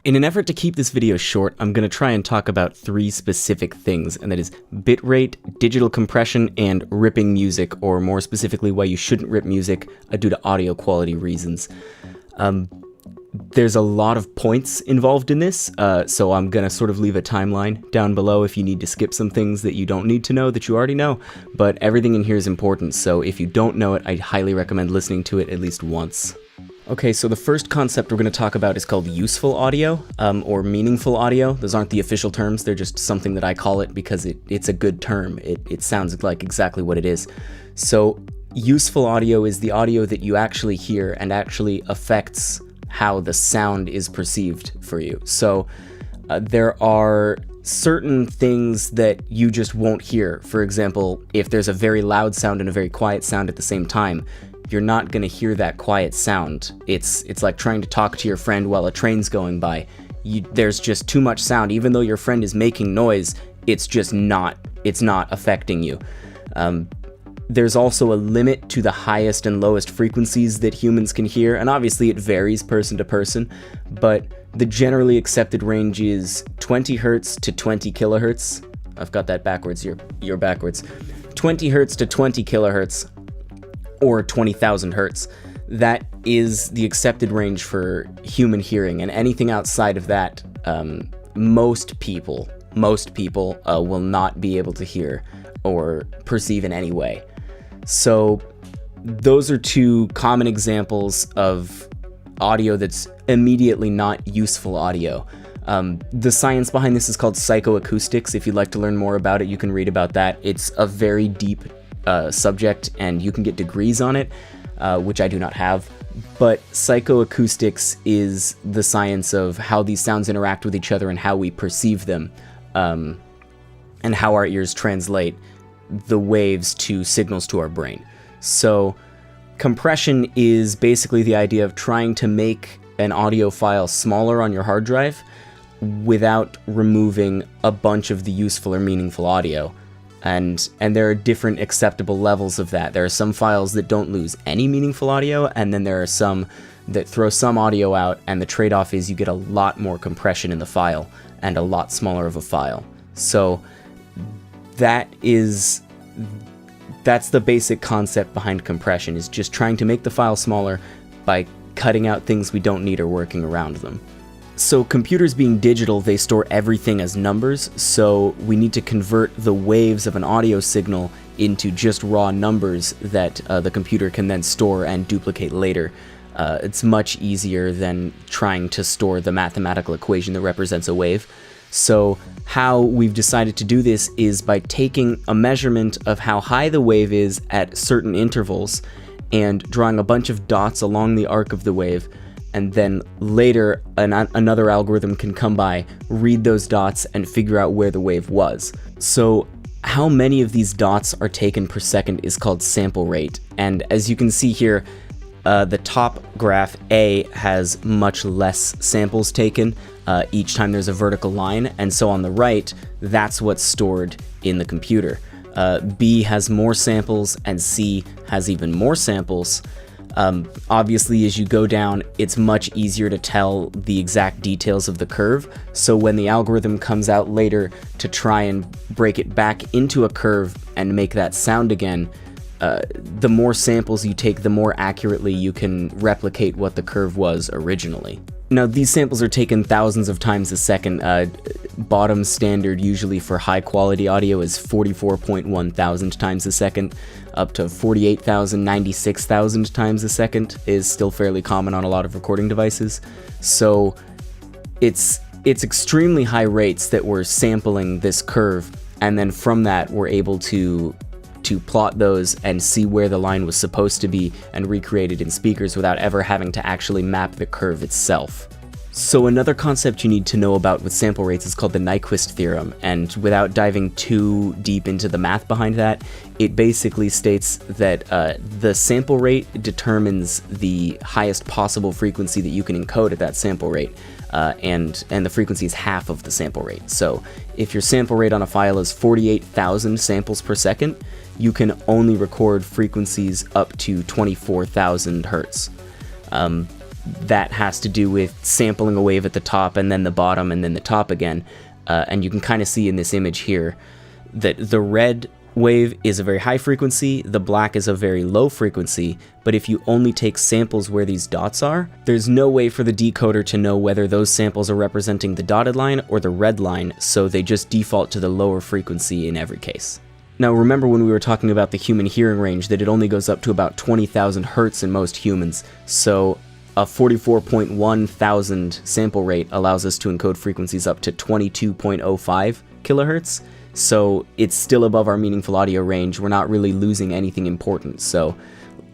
In an effort to keep this video short, I'm going to try and talk about 3 specific things, and that is bitrate, digital compression, and ripping music, or more specifically why you shouldn't rip music due to audio quality reasons. There's a lot of points involved in this, so I'm going to sort of leave a timeline down below if you need to skip some things that you don't need to know that you already know, but everything in here is important, so if you don't know it, I highly recommend listening to it at least once. Okay, so the first concept we're going to talk about is called useful audio, or meaningful audio. Those aren't the official terms, they're just something that I call it because it's a good term. It sounds like exactly what it is. So, useful audio is the audio that you actually hear and actually affects how the sound is perceived for you. So, there are certain things that you just won't hear. For example, if there's a very loud sound and a very quiet sound at the same time, you're not going to hear that quiet sound. It's like trying to talk to your friend while a train's going by. There's just too much sound. Even though your friend is making noise, it's not affecting you. There's also a limit to the highest and lowest frequencies that humans can hear, and obviously it varies person to person, but the generally accepted range is 20 hertz to 20 kilohertz. I've got that backwards, you're backwards. 20 hertz to 20 kilohertz, or 20,000 hertz. That is the accepted range for human hearing, and anything outside of that, most people will not be able to hear or perceive in any way. So those are 2 common examples of audio that's immediately not useful audio. The science behind this is called psychoacoustics. If you'd like to learn more about it, you can read about that. It's a very deep subject, and you can get degrees on it, which I do not have. But psychoacoustics is the science of how these sounds interact with each other and how we perceive them, and how our ears translate the waves to signals to our brain. So compression is basically the idea of trying to make an audio file smaller on your hard drive without removing a bunch of the useful or meaningful audio. And there are different acceptable levels of that. There are some files that don't lose any meaningful audio, and then there are some that throw some audio out, and the trade-off is you get a lot more compression in the file and a lot smaller of a file. So that's the basic concept behind compression, is just trying to make the file smaller by cutting out things we don't need or working around them. So computers being digital, they store everything as numbers, so we need to convert the waves of an audio signal into just raw numbers that the computer can then store and duplicate later. It's much easier than trying to store the mathematical equation that represents a wave. So how we've decided to do this is by taking a measurement of how high the wave is at certain intervals and drawing a bunch of dots along the arc of the wave, and then later another algorithm can come by, read those dots, and figure out where the wave was. So how many of these dots are taken per second is called sample rate, and as you can see here, the top graph, A, has much less samples taken each time there's a vertical line, and so on the right, that's what's stored in the computer. B has more samples, and C has even more samples. Obviously, as you go down, it's much easier to tell the exact details of the curve, so when the algorithm comes out later to try and break it back into a curve and make that sound again, the more samples you take, the more accurately you can replicate what the curve was originally. Now, these samples are taken thousands of times a second. Bottom standard usually for high quality audio is 44.1 thousand times a second, up to 48,000, 96,000 times a second is still fairly common on a lot of recording devices. So it's extremely high rates that we're sampling this curve, and then from that we're able to plot those and see where the line was supposed to be and recreate it in speakers without ever having to actually map the curve itself. So another concept you need to know about with sample rates is called the Nyquist theorem, and without diving too deep into the math behind that, it basically states that the sample rate determines the highest possible frequency that you can encode at that sample rate, and the frequency is half of the sample rate. So if your sample rate on a file is 48,000 samples per second, you can only record frequencies up to 24,000 hertz. that has to do with sampling a wave at the top and then the bottom and then the top again. And you can kind of see in this image here that the red wave is a very high frequency, the black is a very low frequency, but if you only take samples where these dots are, there's no way for the decoder to know whether those samples are representing the dotted line or the red line, so they just default to the lower frequency in every case. Now remember when we were talking about the human hearing range that it only goes up to about 20,000 hertz in most humans, so a 44.1 thousand sample rate allows us to encode frequencies up to 22.05 kilohertz. So it's still above our meaningful audio range. We're not really losing anything important. So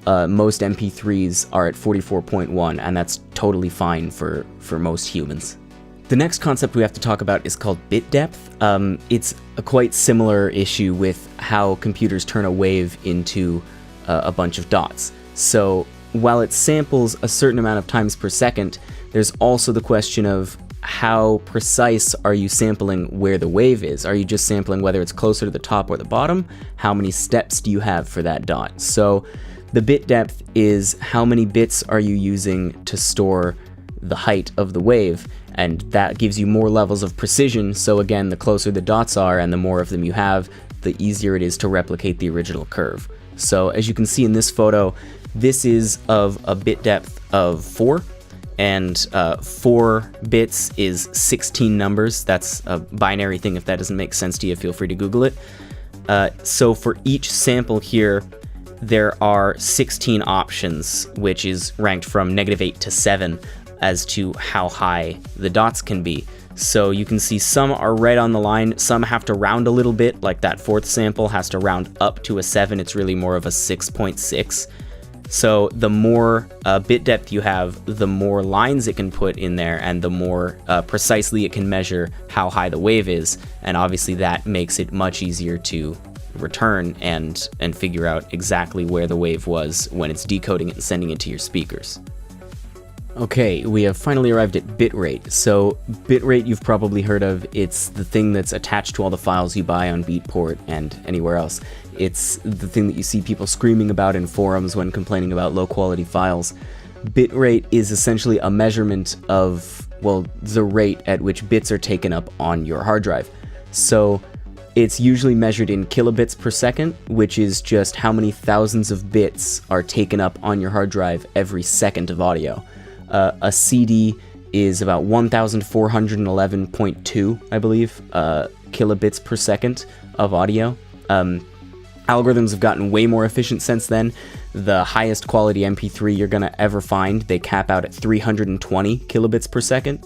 most MP3s are at 44.1, and that's totally fine for most humans. The next concept we have to talk about is called bit depth. It's a quite similar issue with how computers turn a wave into a bunch of dots. So while it samples a certain amount of times per second, there's also the question of how precise are you sampling where the wave is? Are you just sampling whether it's closer to the top or the bottom? How many steps do you have for that dot? So the bit depth is how many bits are you using to store the height of the wave, and that gives you more levels of precision. So again, the closer the dots are and the more of them you have, the easier it is to replicate the original curve. So as you can see in this photo, this is of a bit depth of 4. And 4 bits is 16 numbers. That's a binary thing. If that doesn't make sense to you, feel free to Google it. So for each sample here, there are 16 options, which is ranked from -8 to 7 as to how high the dots can be. So you can see some are right on the line, some have to round a little bit, like that 4th sample has to round up to a 7, it's really more of a 6.6. So the more bit depth you have, the more lines it can put in there, and the more precisely it can measure how high the wave is, and obviously that makes it much easier to return and figure out exactly where the wave was when it's decoding it and sending it to your speakers. Okay, we have finally arrived at bitrate. So bitrate you've probably heard of. It's the thing that's attached to all the files you buy on Beatport and anywhere else. It's the thing that you see people screaming about in forums when complaining about low quality files. Bitrate is essentially a measurement of, well, the rate at which bits are taken up on your hard drive. So it's usually measured in kilobits per second, which is just how many thousands of bits are taken up on your hard drive every second of audio. A CD is about 1,411.2, I believe, kilobits per second of audio. Algorithms have gotten way more efficient since then. The highest quality MP3 you're gonna ever find, they cap out at 320 kilobits per second.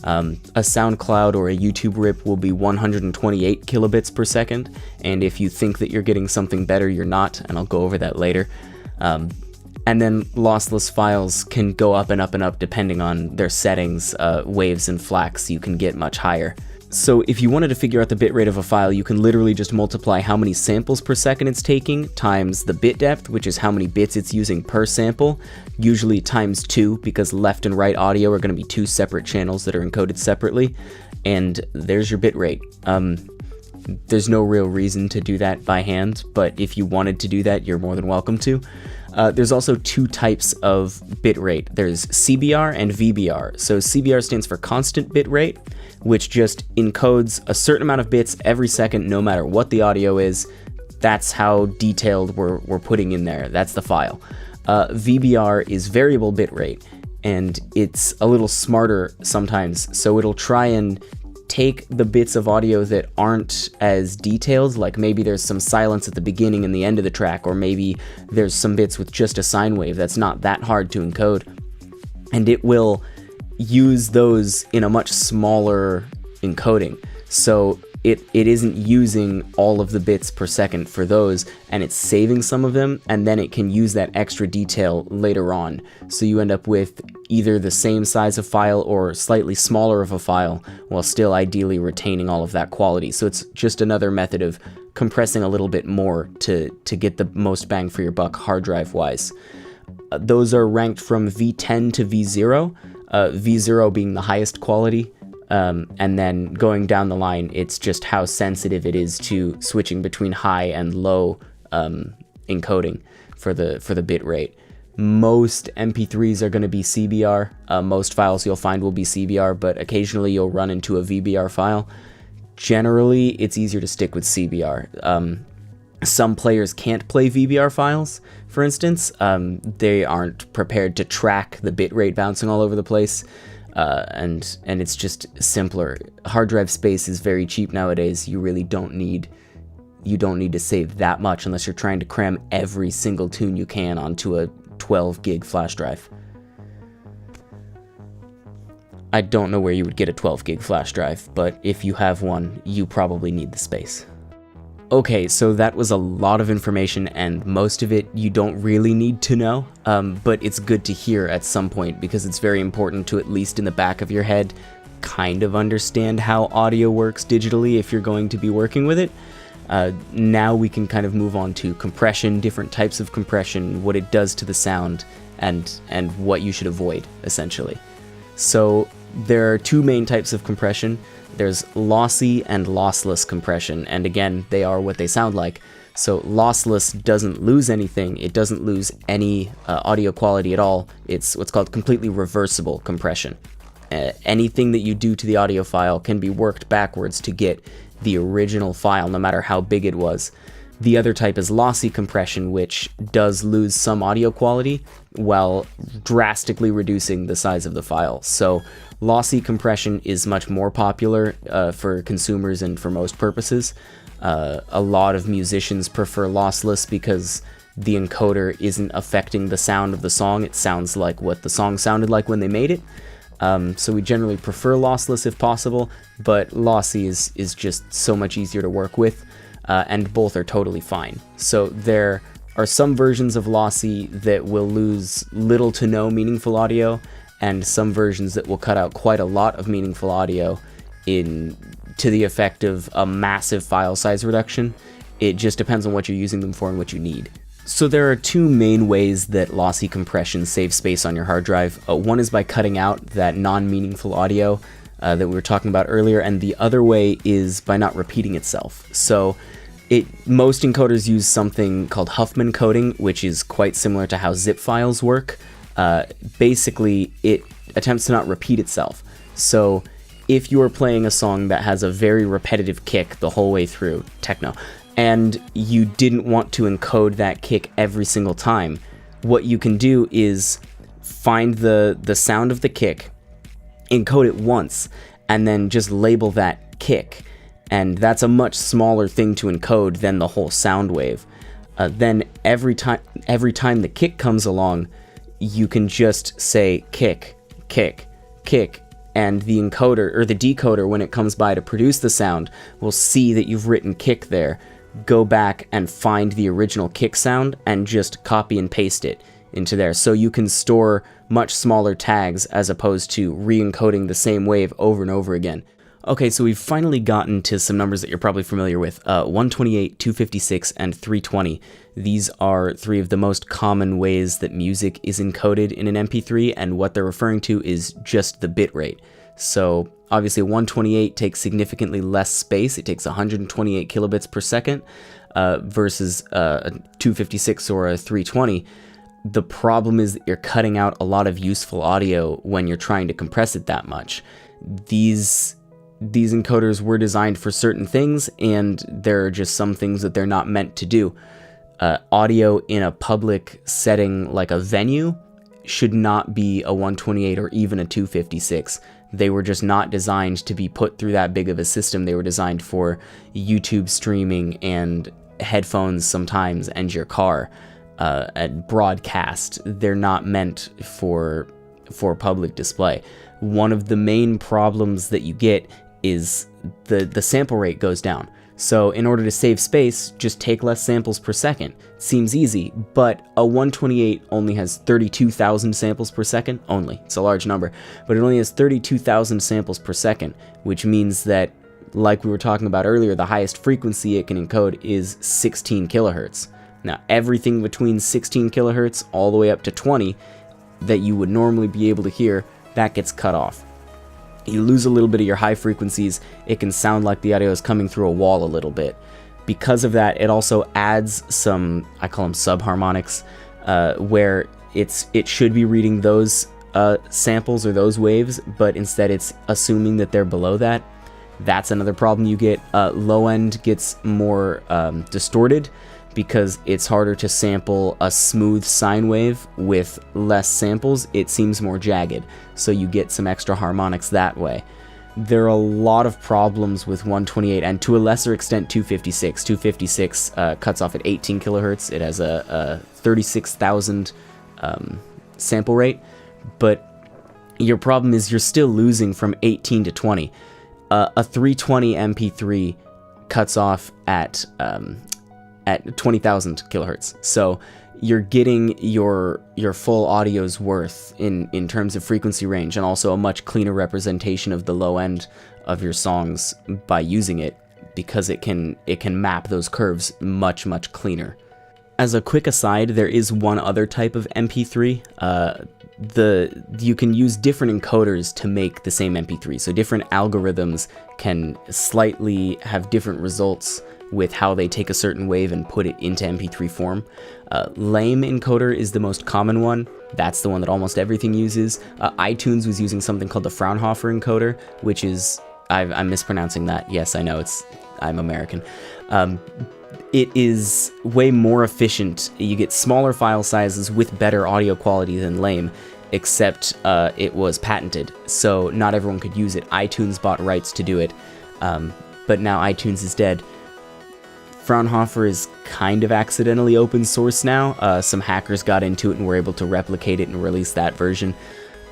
A SoundCloud or a YouTube rip will be 128 kilobits per second, and if you think that you're getting something better, you're not, and I'll go over that later. And then lossless files can go up and up and up depending on their settings, waves and FLACs, you can get much higher. So if you wanted to figure out the bitrate of a file, you can literally just multiply how many samples per second it's taking times the bit depth, which is how many bits it's using per sample, usually times 2, because left and right audio are going to be 2 separate channels that are encoded separately, and there's your bitrate. There's no real reason to do that by hand, but if you wanted to do that, you're more than welcome to. There's also 2 types of bitrate. There's CBR and VBR. So CBR stands for constant bitrate, which just encodes a certain amount of bits every second, no matter what the audio is. That's how detailed we're putting in there. That's the file. VBR is variable bitrate, and it's a little smarter sometimes. So it'll try and take the bits of audio that aren't as detailed, like maybe there's some silence at the beginning and the end of the track, or maybe there's some bits with just a sine wave that's not that hard to encode, and it will use those in a much smaller encoding. So it isn't using all of the bits per second for those, and it's saving some of them, and then it can use that extra detail later on. So you end up with either the same size of file or slightly smaller of a file, while still ideally retaining all of that quality. So it's just another method of compressing a little bit more to get the most bang for your buck hard drive wise. Those are ranked from V10 to V0, V0 being the highest quality. And then going down the line, it's just how sensitive it is to switching between high and low encoding for the bit rate. Most MP3s are going to be CBR. Most files you'll find will be CBR, but occasionally you'll run into a VBR file. Generally, it's easier to stick with CBR. Some players can't play VBR files, for instance. They aren't prepared to track the bitrate bouncing all over the place, and it's just simpler. Hard drive space is very cheap nowadays. You really don't need to save that much unless you're trying to cram every single tune you can onto a 12 gig flash drive. I don't know where you would get a 12 gig flash drive, but if you have one, you probably need the space. Okay, so that was a lot of information, and most of it you don't really need to know, but it's good to hear at some point because it's very important to, at least in the back of your head, kind of understand how audio works digitally if you're going to be working with it. Now we can kind of move on to compression, different types of compression, what it does to the sound, and what you should avoid, essentially. So there are two main types of compression. There's lossy and lossless compression, and again, they are what they sound like. So lossless doesn't lose anything, it doesn't lose any audio quality at all. It's what's called completely reversible compression. Anything that you do to the audio file can be worked backwards to get the original file, no matter how big it was. The other type is lossy compression, which does lose some audio quality while drastically reducing the size of the file. So lossy compression is much more popular for consumers and for most purposes. A lot of musicians prefer lossless because the encoder isn't affecting the sound of the song. It sounds like what the song sounded like when they made it. So we generally prefer lossless if possible, but lossy is just so much easier to work with, and both are totally fine. So there are some versions of lossy that will lose little to no meaningful audio, and some versions that will cut out quite a lot of meaningful audio to the effect of a massive file size reduction. It just depends on what you're using them for and what you need. So there are two main ways that lossy compression saves space on your hard drive. One is by cutting out that non-meaningful audio that we were talking about earlier, and the other way is by not repeating itself. So most encoders use something called Huffman coding, which is quite similar to how zip files work. Basically, it attempts to not repeat itself. So if you are playing a song that has a very repetitive kick the whole way through, techno, and you didn't want to encode that kick every single time, what you can do is find the sound of the kick, encode it once, and then just label that kick. And that's a much smaller thing to encode than the whole sound wave. Then every time the kick comes along, you can just say kick, kick, kick, and the encoder or the decoder, when it comes by to produce the sound, will see that you've written kick there, go back and find the original kick sound and just copy and paste it into there. So you can store much smaller tags as opposed to re-encoding the same wave over and over again. Okay, so we've finally gotten to some numbers that you're probably familiar with. 128, 256, and 320. These are three of the most common ways that music is encoded in an MP3, and what they're referring to is just the bit rate. So obviously 128 takes significantly less space. It takes 128 kilobits per second versus a 256 or a 320. The problem is that you're cutting out a lot of useful audio when you're trying to compress it that much. These encoders were designed for certain things, and there are just some things that they're not meant to do. Audio in a public setting like a venue should not be a 128 or even a 256. They were just not designed to be put through that big of a system. They were designed for YouTube streaming and headphones sometimes and your car and broadcast. They're not meant for public display. One of the main problems that you get is the sample rate goes down. So in order to save space, just take less samples per second. Seems easy, but a 128 only has 32,000 samples per second only. It's a large number, but it only has 32,000 samples per second, which means that, like we were talking about earlier, the highest frequency it can encode is 16 kilohertz. Now, everything between 16 kilohertz all the way up to 20 that you would normally be able to hear, that gets cut off. You lose a little bit of your high frequencies, it can sound like the audio is coming through a wall a little bit. Because of that, it also adds some, I call them subharmonics, where it should be reading those samples or those waves, but instead it's assuming that they're below that. That's another problem you get. Low end gets more distorted because it's harder to sample a smooth sine wave with less samples. It seems more jagged, so you get some extra harmonics that way. There are a lot of problems with 128 and to a lesser extent 256. 256 cuts off at 18 kilohertz. It has a 36,000 sample rate, but your problem is you're still losing from 18 to 20. A 320 MP3 cuts off at 20,000 kilohertz. So you're getting your full audio's worth in terms of frequency range, and also a much cleaner representation of the low end of your songs by using it, because it can map those curves much cleaner. As a quick aside, there is one other type of MP3. You can use different encoders to make the same MP3. So different algorithms can slightly have different results with how they take a certain wave and put it into MP3 form. Lame encoder is the most common one. That's the one that almost everything uses. iTunes was using something called the Fraunhofer encoder, which is, I'm mispronouncing that. Yes, I know, I'm American. It is way more efficient. You get smaller file sizes with better audio quality than Lame, except it was patented, so not everyone could use it. iTunes bought rights to do it, but now iTunes is dead. Fraunhofer is kind of accidentally open source now. Some hackers got into it and were able to replicate it and release that version.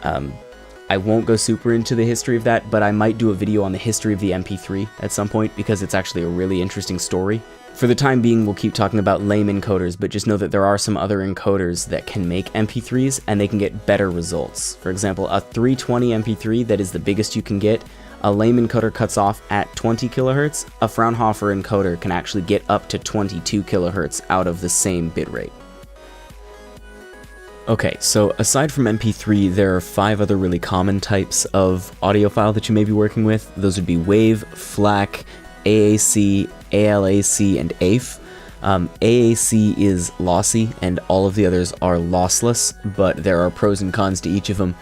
I won't go super into the history of that, but I might do a video on the history of the MP3 at some point, because it's actually a really interesting story. For the time being, we'll keep talking about lame encoders, but just know that there are some other encoders that can make MP3s, and they can get better results. For example, a 320 MP3, that is the biggest you can get, a lame encoder cuts off at 20 kilohertz. A Fraunhofer encoder can actually get up to 22 kilohertz out of the same bitrate. Okay, so aside from MP3, there are 5 other really common types of audio file that you may be working with. Those would be WAV, FLAC, AAC, ALAC, and AIFF. AAC is lossy, and all of the others are lossless, but there are pros and cons to each of them,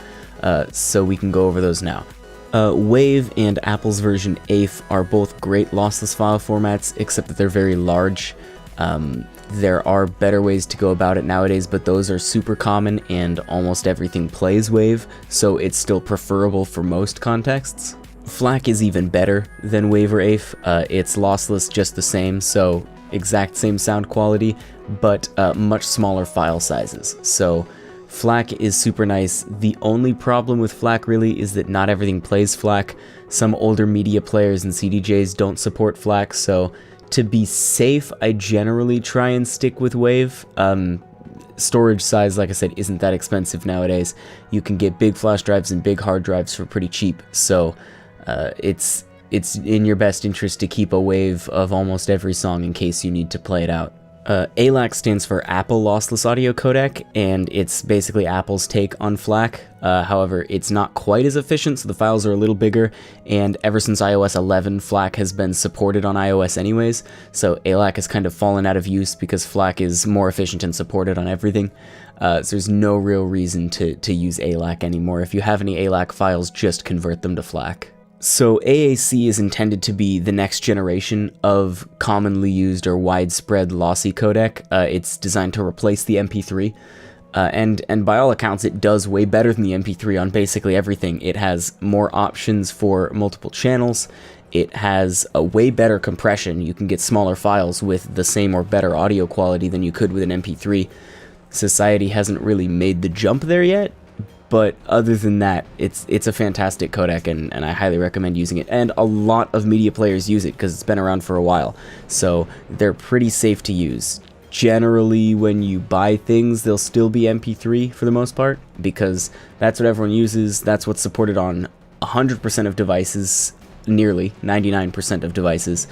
so we can go over those now. WAV and Apple's version AIFF are both great lossless file formats, except that they're very large. There are better ways to go about it nowadays, but those are super common and almost everything plays WAV, so it's still preferable for most contexts. FLAC is even better than WAV or AIFF. It's lossless just the same, so exact same sound quality, but much smaller file sizes. So FLAC is super nice. The only problem with FLAC really is that not everything plays FLAC. Some older media players and CDJs don't support FLAC, so to be safe, I generally try and stick with WAV. Storage size, like I said, isn't that expensive nowadays. You can get big flash drives and big hard drives for pretty cheap, so it's in your best interest to keep a WAV of almost every song in case you need to play it out. ALAC stands for Apple Lossless Audio Codec, and it's basically Apple's take on FLAC. However, it's not quite as efficient, so the files are a little bigger, and ever since iOS 11, FLAC has been supported on iOS anyways, so ALAC has kind of fallen out of use because FLAC is more efficient and supported on everything. So there's no real reason to use ALAC anymore. If you have any ALAC files, just convert them to FLAC. So AAC is intended to be the next generation of commonly used or widespread lossy codec. It's designed to replace the MP3, and by all accounts it does way better than the MP3 on basically everything. It has more options for multiple channels, it has a way better compression. You can get smaller files with the same or better audio quality than you could with an MP3. Society hasn't really made the jump there yet, but other than that, it's a fantastic codec, and I highly recommend using it. And a lot of media players use it because it's been around for a while, so they're pretty safe to use. Generally, when you buy things, they'll still be MP3 for the most part, because that's what everyone uses. That's what's supported on 100% of devices, nearly 99% of devices.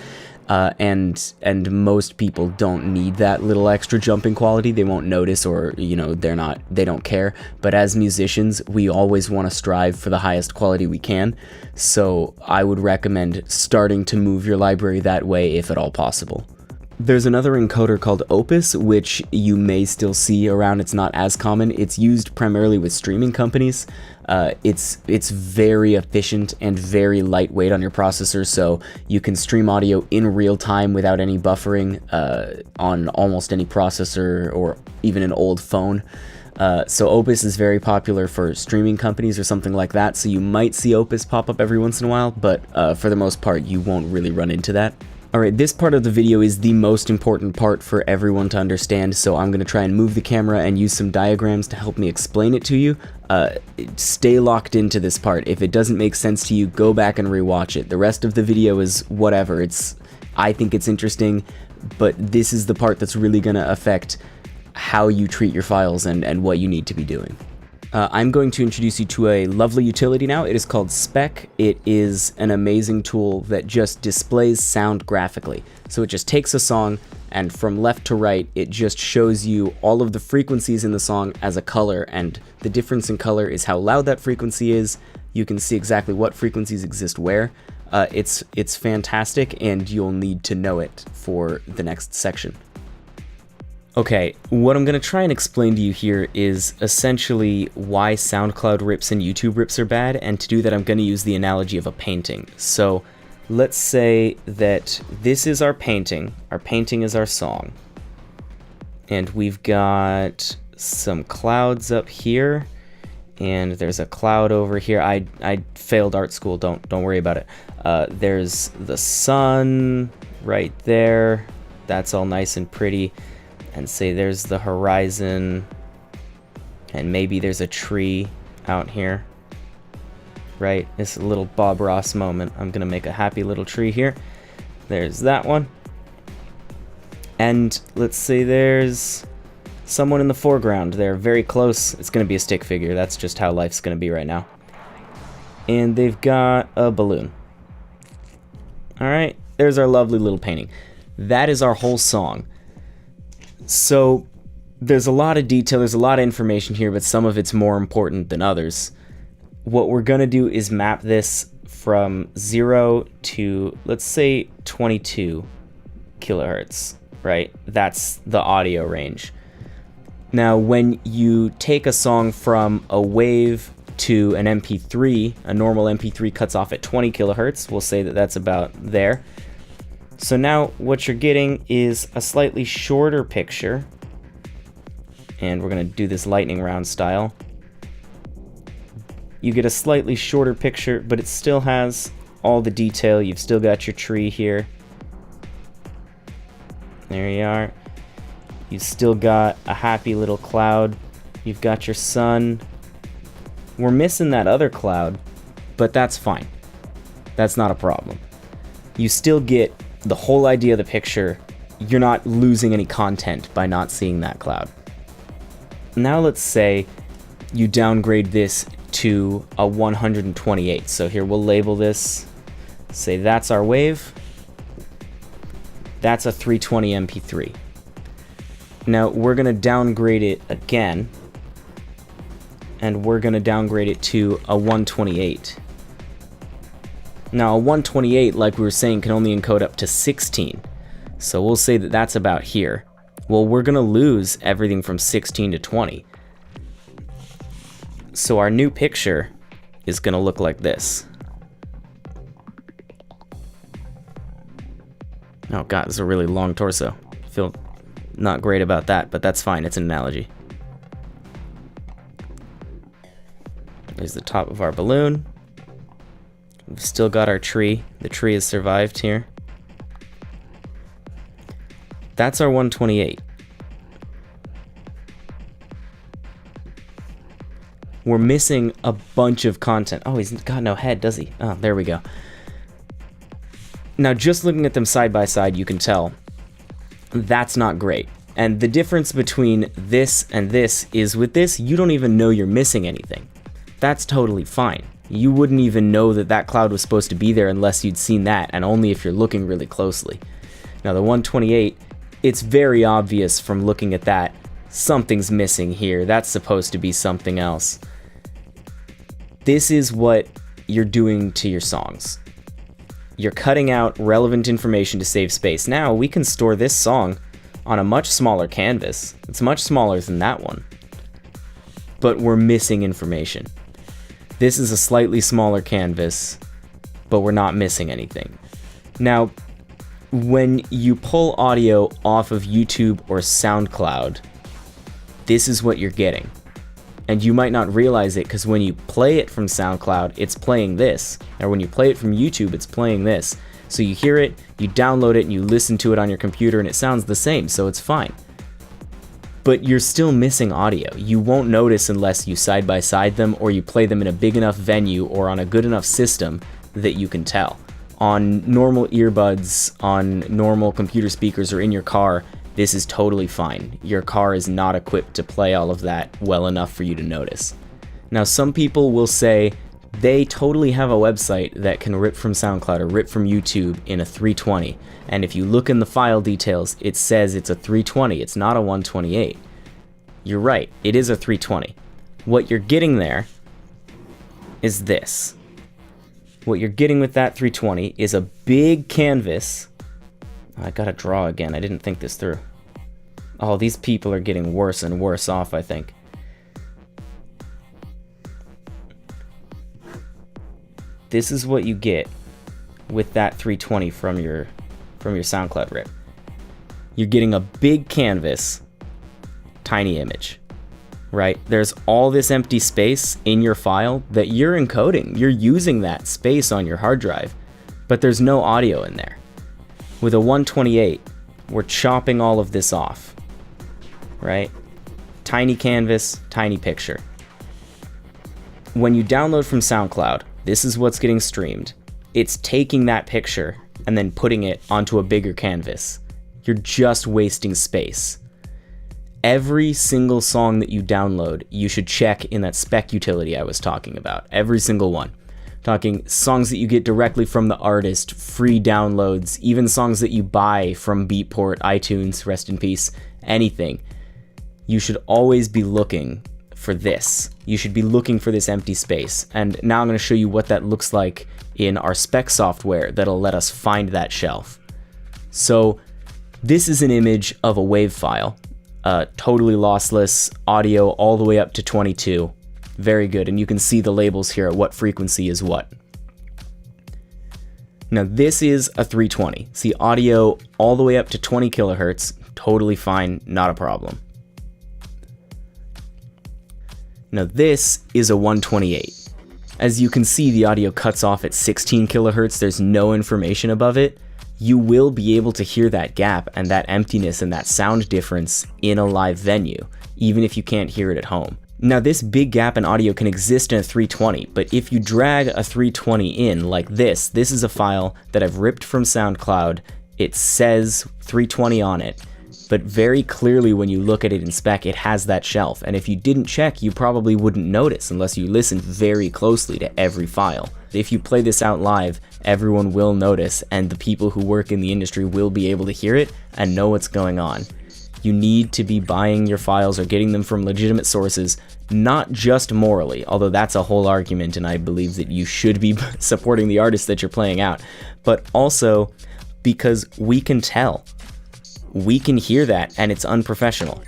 And most people don't need that little extra jump in quality. They won't notice, or they don't care. But as musicians, we always want to strive for the highest quality we can. So I would recommend starting to move your library that way if at all possible. There's another encoder called Opus, which you may still see around. It's not as common. It's used primarily with streaming companies. It's very efficient and very lightweight on your processor, so you can stream audio in real time without any buffering on almost any processor or even an old phone. So Opus is very popular for streaming companies or something like that, so you might see Opus pop up every once in a while, but for the most part you won't really run into that. Alright, this part of the video is the most important part for everyone to understand, so I'm going to try and move the camera and use some diagrams to help me explain it to you. Stay locked into this part. If it doesn't make sense to you, go back and rewatch it. The rest of the video is whatever. I think it's interesting, but this is the part that's really going to affect how you treat your files and what you need to be doing. I'm going to introduce you to a lovely utility now. It is called Spek. It is an amazing tool that just displays sound graphically. So it just takes a song and from left to right, it just shows you all of the frequencies in the song as a color, and the difference in color is how loud that frequency is. You can see exactly what frequencies exist where. It's fantastic, and you'll need to know it for the next section. Okay, what I'm going to try and explain to you here is essentially why SoundCloud rips and YouTube rips are bad, and to do that I'm going to use the analogy of a painting. So let's say that this is our painting is our song, and we've got some clouds up here, and there's a cloud over here. I failed art school, don't worry about it. There's the sun right there, that's all nice and pretty. And say there's the horizon, and maybe there's a tree out here, right? It's a little Bob Ross moment. I'm gonna make a happy little tree here. There's that one. And let's say there's someone in the foreground. They're very close. It's gonna be a stick figure. That's just how life's gonna be right now. And they've got a balloon. All right, there's our lovely little painting. That is our whole song. So there's a lot of detail, there's a lot of information here, but some of it's more important than others. What we're going to do is map this from 0 to, let's say, 22 kilohertz, right? That's the audio range. Now, when you take a song from a wave to an MP3, a normal MP3 cuts off at 20 kilohertz. We'll say that that's about there. So now what you're getting is a slightly shorter picture, and we're going to do this lightning round style. You get a slightly shorter picture, but it still has all the detail. You've still got your tree here. There you are. You've still got a happy little cloud. You've got your sun. We're missing that other cloud, but that's fine. That's not a problem. You still get the whole idea of the picture. You're not losing any content by not seeing that cloud. Now let's say you downgrade this to a 128. So here we'll label this, say that's our wave. That's a 320 MP3. Now we're going to downgrade it again, and we're going to downgrade it to a 128. Now a 128, like we were saying, can only encode up to 16. So we'll say that that's about here. Well, we're going to lose everything from 16 to 20. So our new picture is going to look like this. Oh god, this is a really long torso. I feel not great about that, but that's fine. It's an analogy. There's the top of our balloon. We've still got our tree. The tree has survived here. That's our 128. We're missing a bunch of content. Oh, he's got no head, does he? Oh, there we go. Now, just looking at them side by side, you can tell that's not great. And the difference between this and this is with this, you don't even know you're missing anything. That's totally fine. You wouldn't even know that that cloud was supposed to be there unless you'd seen that, and only if you're looking really closely. Now the 128, it's very obvious from looking at that, something's missing here. That's supposed to be something else. This is what you're doing to your songs. You're cutting out relevant information to save space. Now, we can store this song on a much smaller canvas. It's much smaller than that one. But we're missing information. This is a slightly smaller canvas, but we're not missing anything. Now, when you pull audio off of YouTube or SoundCloud, this is what you're getting. And you might not realize it because when you play it from SoundCloud, it's playing this. Or when you play it from YouTube, it's playing this. So you hear it, you download it, and you listen to it on your computer, and it sounds the same, so it's fine. But you're still missing audio. You won't notice unless you side-by-side them or you play them in a big enough venue or on a good enough system that you can tell. On normal earbuds, on normal computer speakers, or in your car, this is totally fine. Your car is not equipped to play all of that well enough for you to notice. Now, some people will say they totally have a website that can rip from SoundCloud or rip from YouTube in a 320. And if you look in the file details, it says it's a 320. It's not a 128. You're right, it is a 320. What you're getting there is this. What you're getting with that 320 is a big canvas. I gotta draw again, I didn't think this through. Oh, these people are getting worse and worse off, I think. This is what you get with that 320 from your SoundCloud rip. You're getting a big canvas, tiny image, right? There's all this empty space in your file that you're encoding. You're using that space on your hard drive, but there's no audio in there. With a 128, we're chopping all of this off, right? Tiny canvas, tiny picture. When you download from SoundCloud, this is what's getting streamed. It's taking that picture and then putting it onto a bigger canvas. You're just wasting space. Every single song that you download, you should check in that Spek utility I was talking about. Every single one. Talking songs that you get directly from the artist, free downloads, even songs that you buy from Beatport, iTunes, rest in peace, anything. You should always be looking for this. You should be looking for this empty space. And now I'm going to show you what that looks like in our Spek software that'll let us find that shelf. So this is an image of a WAV file, totally lossless, audio all the way up to 22. Very good, and you can see the labels here at what frequency is what. Now this is a 320. See, audio all the way up to 20 kilohertz, totally fine, not a problem. Now this is a 128. As you can see, the audio cuts off at 16 kilohertz, there's no information above it. You will be able to hear that gap and that emptiness and that sound difference in a live venue, even if you can't hear it at home. Now this big gap in audio can exist in a 320, but if you drag a 320 in like this is a file that I've ripped from SoundCloud. It says 320 on it, but very clearly when you look at it in Spek, it has that shelf. And if you didn't check, you probably wouldn't notice unless you listened very closely to every file. If you play this out live, everyone will notice, and the people who work in the industry will be able to hear it and know what's going on. You need to be buying your files or getting them from legitimate sources, not just morally, although that's a whole argument and I believe that you should be supporting the artists that you're playing out, but also because we can tell. We can hear that and it's unprofessional.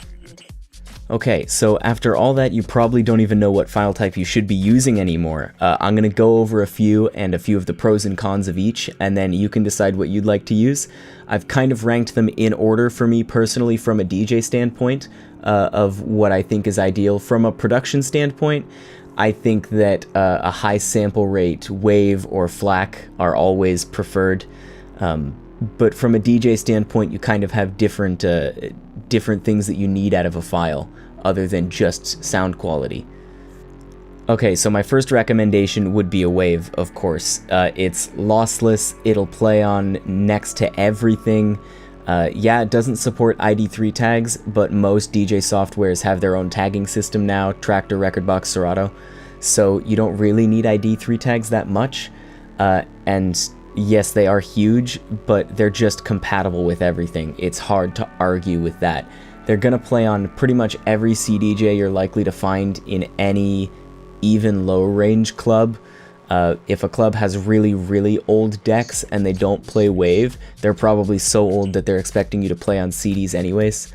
Okay, so after all that, you probably don't even know what file type you should be using anymore. I'm going to go over a few of the pros and cons of each, and then you can decide what you'd like to use. I've kind of ranked them in order for me personally from a DJ standpoint of what I think is ideal. From a production standpoint, I think that a high sample rate WAV or FLAC are always preferred. But from a DJ standpoint, you kind of have different things that you need out of a file other than just sound quality. Okay, so my first recommendation would be a WAV, of course. It's lossless, it'll play on next to everything. Yeah, it doesn't support ID3 tags, but most DJ softwares have their own tagging system now, Traktor, Rekordbox, Serato, so you don't really need ID3 tags that much. And yes, they are huge, but they're just compatible with everything. It's hard to argue with that. They're gonna play on pretty much every CDJ you're likely to find in any even low range club. If a club has really, really old decks and they don't play Wave, they're probably so old that they're expecting you to play on CDs anyways.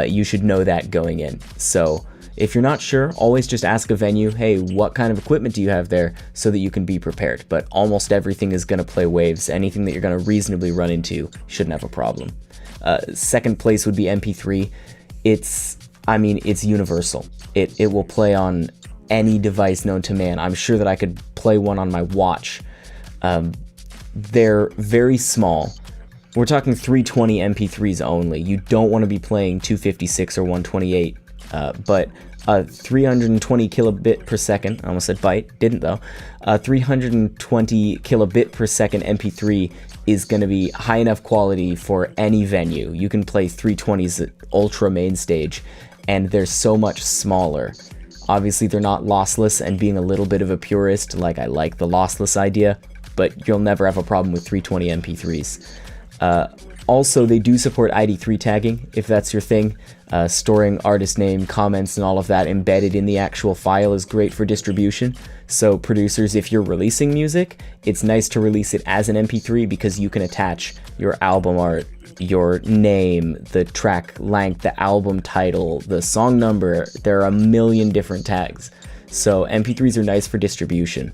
You should know that going in. So if you're not sure, always just ask a venue, hey, what kind of equipment do you have there, so that you can be prepared. But almost everything is going to play Waves. Anything that you're going to reasonably run into shouldn't have a problem. Second place would be MP3. It's universal. It will play on any device known to man. I'm sure that I could play one on my watch. They're very small. We're talking 320 MP3s only. You don't want to be playing 256 or 128, but 320 kilobit per second, I almost said byte, didn't though, 320 kilobit per second MP3 is going to be high enough quality for any venue. You can play 320s at ultra main stage, and they're so much smaller. Obviously, they're not lossless, and being a little bit of a purist, like I like the lossless idea, but you'll never have a problem with 320 MP3s. Also, they do support ID3 tagging, if that's your thing. Storing artist name, comments, and all of that embedded in the actual file is great for distribution. So producers, if you're releasing music, it's nice to release it as an MP3 because you can attach your album art, your name, the track length, the album title, the song number. There are a million different tags. So MP3s are nice for distribution.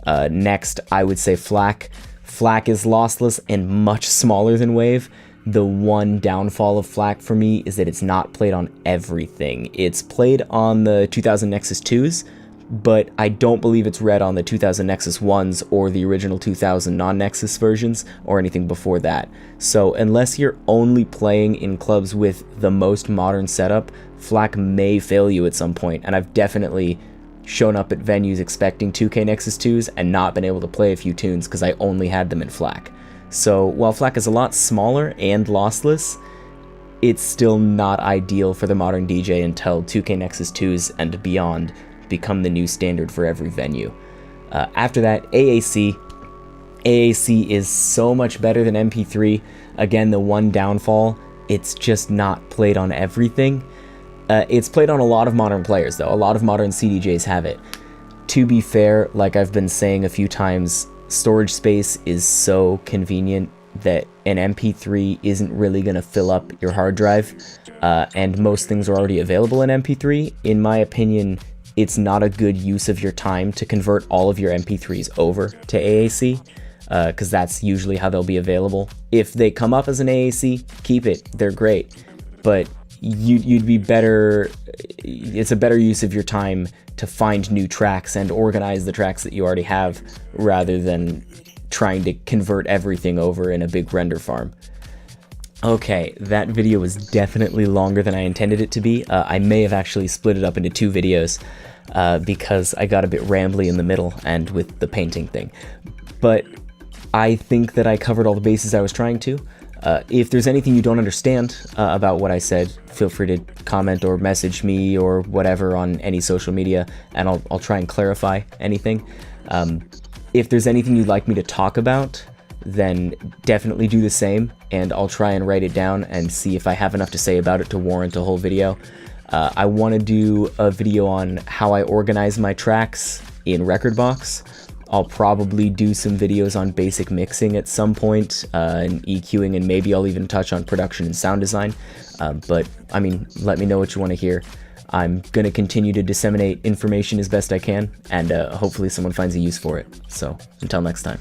Next, I would say FLAC. FLAC is lossless and much smaller than Wave. The one downfall of FLAC for me is that it's not played on everything. It's played on the 2000 Nexus 2s, but I don't believe it's read on the 2000 Nexus 1s or the original 2000 non-Nexus versions or anything before that. So unless you're only playing in clubs with the most modern setup, FLAC may fail you at some point, and I've definitely shown up at venues expecting 2K Nexus 2s and not been able to play a few tunes because I only had them in FLAC. So while FLAC is a lot smaller and lossless, it's still not ideal for the modern DJ until 2K Nexus 2s and beyond become the new standard for every venue. After that, AAC. AAC is so much better than MP3. Again, the one downfall, it's just not played on everything. It's played on a lot of modern players, though. A lot of modern CDJs have it. To be fair, like I've been saying a few times, storage space is so convenient that an MP3 isn't really going to fill up your hard drive, and most things are already available in MP3. In my opinion, it's not a good use of your time to convert all of your MP3s over to AAC, because that's usually how they'll be available. If they come up as an AAC, keep it. They're great. But you'd be better, it's a better use of your time to find new tracks and organize the tracks that you already have rather than trying to convert everything over in a big render farm. Okay, that video was definitely longer than I intended it to be. I may have actually split it up into two videos because I got a bit rambly in the middle and with the painting thing. But I think that I covered all the bases I was trying to. If there's anything you don't understand about what I said, feel free to comment or message me or whatever on any social media, and I'll try and clarify anything. If there's anything you'd like me to talk about, then definitely do the same, and I'll try and write it down and see if I have enough to say about it to warrant a whole video. I want to do a video on how I organize my tracks in Rekordbox. I'll probably do some videos on basic mixing at some point, and EQing, and maybe I'll even touch on production and sound design. But, I mean, let me know what you want to hear. I'm going to continue to disseminate information as best I can, and hopefully someone finds a use for it. So, until next time.